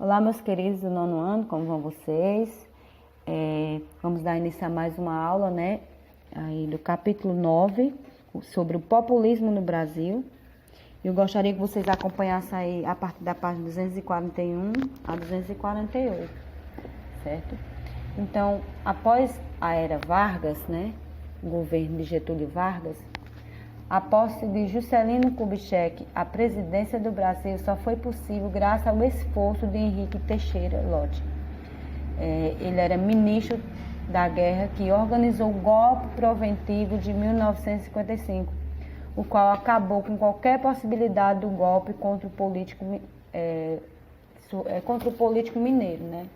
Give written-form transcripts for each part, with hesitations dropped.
Olá, meus queridos do nono ano, como vão vocês? Vamos dar início a mais uma aula, né? Aí do capítulo 9, sobre o populismo no Brasil. Eu gostaria que vocês acompanhassem aí a partir da página 241 a 248, certo? Então, após a era Vargas, né? O governo de Getúlio Vargas, a posse de Juscelino Kubitschek à presidência do Brasil só foi possível graças ao esforço de Henrique Teixeira Lott. Ele era ministro da Guerra que organizou o golpe preventivo de 1955, o qual acabou com qualquer possibilidade do golpe contra o político mineiro, né?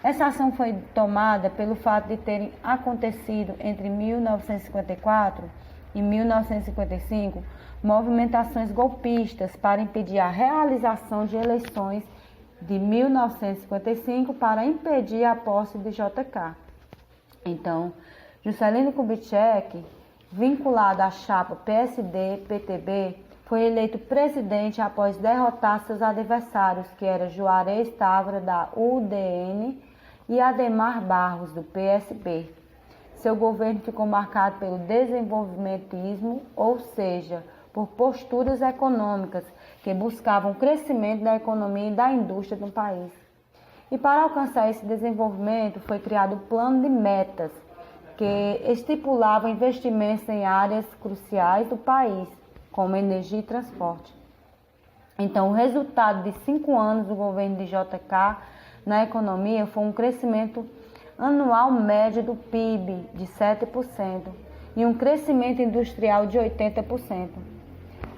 Essa ação foi tomada pelo fato de terem acontecido entre 1954 e 1955, movimentações golpistas para impedir a realização de eleições de 1955 para impedir a posse de JK. Então, Juscelino Kubitschek, vinculado à chapa PSD-PTB, foi eleito presidente após derrotar seus adversários, que eram Juarez Távora, da UDN, e Adhemar Barros, do PSB. Seu governo ficou marcado pelo desenvolvimentismo, ou seja, por posturas econômicas que buscavam o crescimento da economia e da indústria do país. E para alcançar esse desenvolvimento foi criado o plano de metas, que estipulava investimentos em áreas cruciais do país, como energia e transporte. Então, o resultado de 5 anos do governo de JK na economia foi um crescimento anual médio do PIB de 7% e um crescimento industrial de 80%.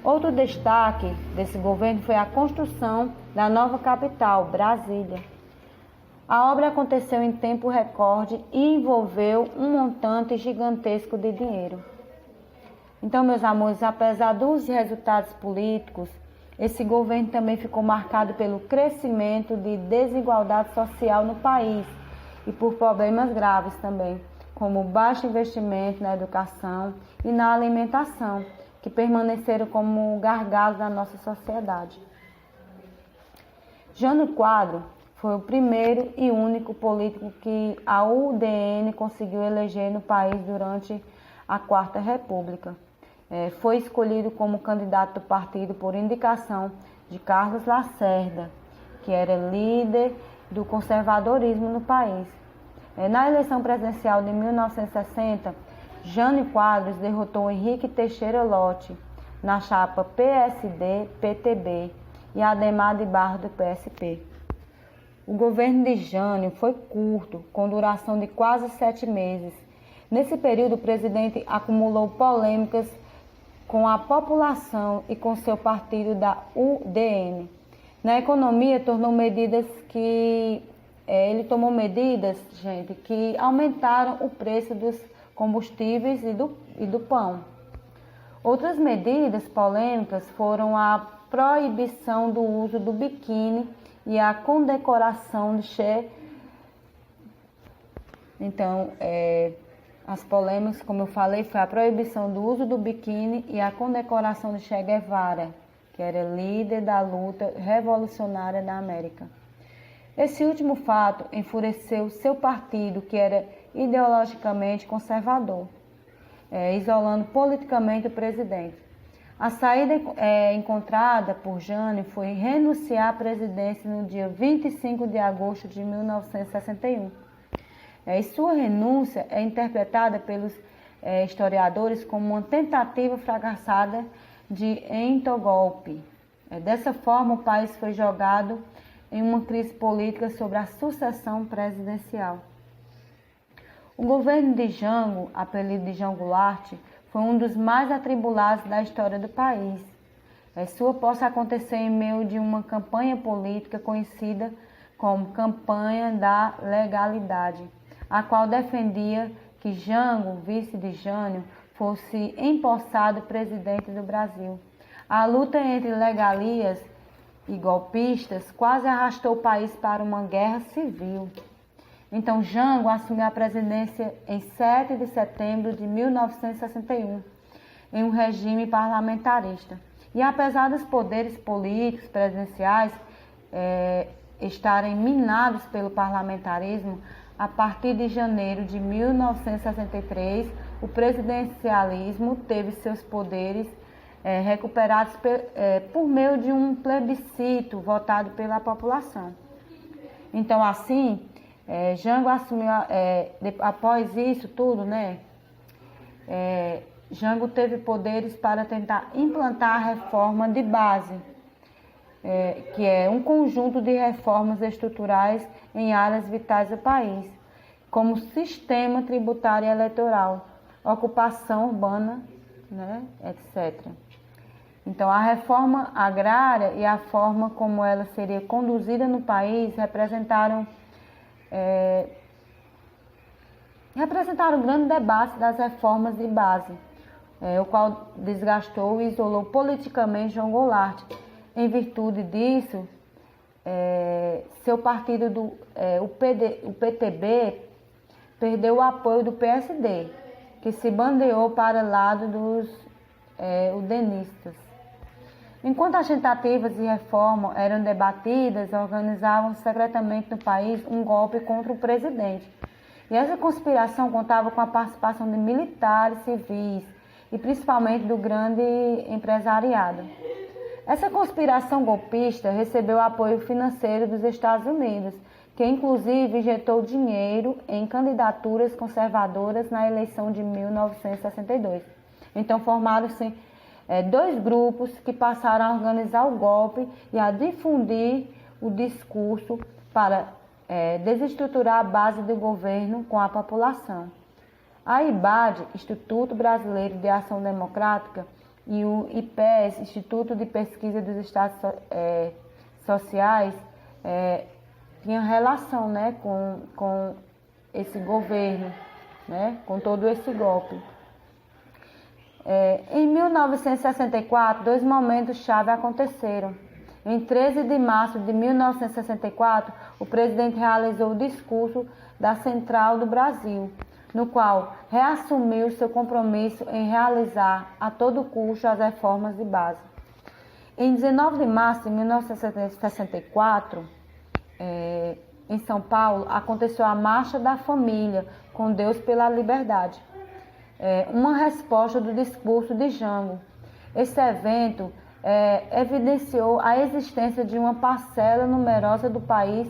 Outro destaque desse governo foi a construção da nova capital, Brasília. A obra aconteceu em tempo recorde e envolveu um montante gigantesco de dinheiro. Então, meus amores, apesar dos resultados políticos, esse governo também ficou marcado pelo crescimento de desigualdade social no país e por problemas graves também, como baixo investimento na educação e na alimentação, que permaneceram como gargalos da nossa sociedade. Jânio Quadros foi o primeiro e único político que a UDN conseguiu eleger no país durante a Quarta República. Foi escolhido como candidato do partido por indicação de Carlos Lacerda, que era líder do conservadorismo no país. Na eleição presidencial de 1960, Jânio Quadros derrotou Henrique Teixeira Lott na chapa PSD-PTB e Adhemar de Barros do PSP. O governo de Jânio foi curto, com duração de quase 7 meses. Nesse período, o presidente acumulou polêmicas com a população e com seu partido da UDN. Na economia, ele tomou medidas, gente, que aumentaram o preço dos combustíveis e do pão. Outras medidas polêmicas foram a proibição do uso do biquíni e a condecoração de Che. Então, as polêmicas, como eu falei, foi a proibição do uso do biquíni e a condecoração de Che Guevara, que era líder da luta revolucionária da América. Esse último fato enfureceu seu partido, que era ideologicamente conservador, isolando politicamente o presidente. A saída encontrada por Jânio foi renunciar à presidência no dia 25 de agosto de 1961. E sua renúncia é interpretada pelos historiadores como uma tentativa fracassada de entogolpe. Dessa forma, o país foi jogado em uma crise política sobre a sucessão presidencial. O governo de Jango, apelido de João Goulart, foi um dos mais atribulados da história do país. Sua posse aconteceu em meio de uma campanha política conhecida como Campanha da Legalidade, a qual defendia que Jango, vice de Jânio, fosse empossado presidente do Brasil. A luta entre legalias e golpistas quase arrastou o país para uma guerra civil. Então, Jango assumiu a presidência em 7 de setembro de 1961, em um regime parlamentarista. E apesar dos poderes políticos presidenciais, estarem minados pelo parlamentarismo, a partir de janeiro de 1963, o presidencialismo teve seus poderes recuperados por meio de um plebiscito votado pela população. Então, assim, Jango assumiu, após isso tudo, né? Jango teve poderes para tentar implantar a reforma de base, que é um conjunto de reformas estruturais em áreas vitais do país, como sistema tributário e eleitoral, ocupação urbana, né, etc. Então, a reforma agrária e a forma como ela seria conduzida no país representaram um grande debate das reformas de base, o qual desgastou e isolou politicamente João Goulart. Em virtude disso, seu partido, o PTB, perdeu o apoio do PSD, que se bandeou para o lado dos udenistas. Enquanto as tentativas de reforma eram debatidas, organizavam secretamente no país um golpe contra o presidente. E essa conspiração contava com a participação de militares, civis e principalmente do grande empresariado. Essa conspiração golpista recebeu apoio financeiro dos Estados Unidos, que inclusive injetou dinheiro em candidaturas conservadoras na eleição de 1962. Então formaram-se dois grupos que passaram a organizar o golpe e a difundir o discurso para desestruturar a base do governo com a população. A IBAD, Instituto Brasileiro de Ação Democrática, e o IPES, Instituto de Pesquisa dos Estados Sociais, tinha relação, né, com esse governo, né, com todo esse golpe. Em 1964, dois momentos-chave aconteceram. Em 13 de março de 1964, o presidente realizou o discurso da Central do Brasil, no qual reassumiu seu compromisso em realizar a todo custo as reformas de base. Em 19 de março de 1964, em São Paulo, aconteceu a Marcha da Família, com Deus pela Liberdade, uma resposta do discurso de Jango. Esse evento evidenciou a existência de uma parcela numerosa do país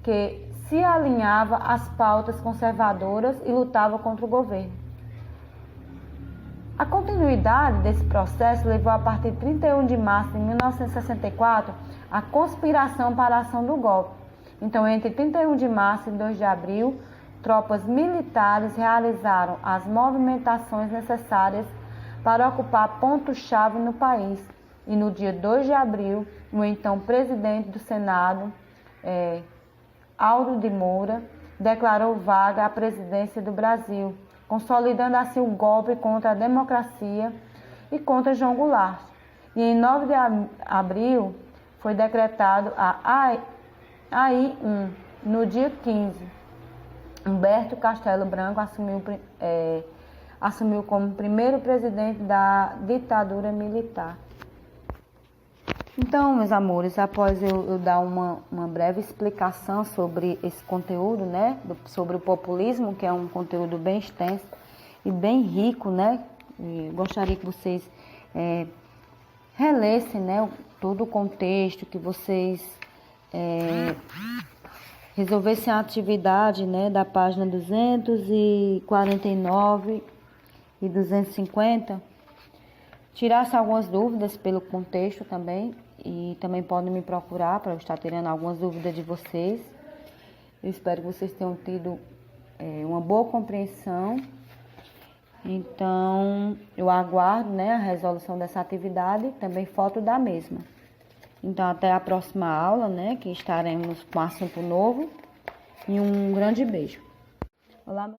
que se alinhava às pautas conservadoras e lutava contra o governo. A continuidade desse processo levou a partir de 31 de março de 1964 a conspiração para a ação do golpe. Então, entre 31 de março e 2 de abril, tropas militares realizaram as movimentações necessárias para ocupar pontos-chave no país. E no dia 2 de abril, o então presidente do Senado, Auro de Moura, declarou vaga a presidência do Brasil, consolidando assim o golpe contra a democracia e contra João Goulart. E em 9 de abril foi decretado a AI-1. No dia 15, Humberto Castelo Branco assumiu como primeiro presidente da ditadura militar. Então, meus amores, após eu dar uma breve explicação sobre esse conteúdo, né, sobre o populismo, que é um conteúdo bem extenso e bem rico, né, e gostaria que vocês relessem, né, todo o contexto, que vocês resolvessem a atividade, né, da página 249 e 250, tirasse algumas dúvidas pelo contexto também, e também podem me procurar para eu estar tirando algumas dúvidas de vocês. Eu espero que vocês tenham tido uma boa compreensão. Então, eu aguardo, né, a resolução dessa atividade, também foto da mesma. Então, até a próxima aula, né, que estaremos com assunto novo. E um grande beijo. Olá.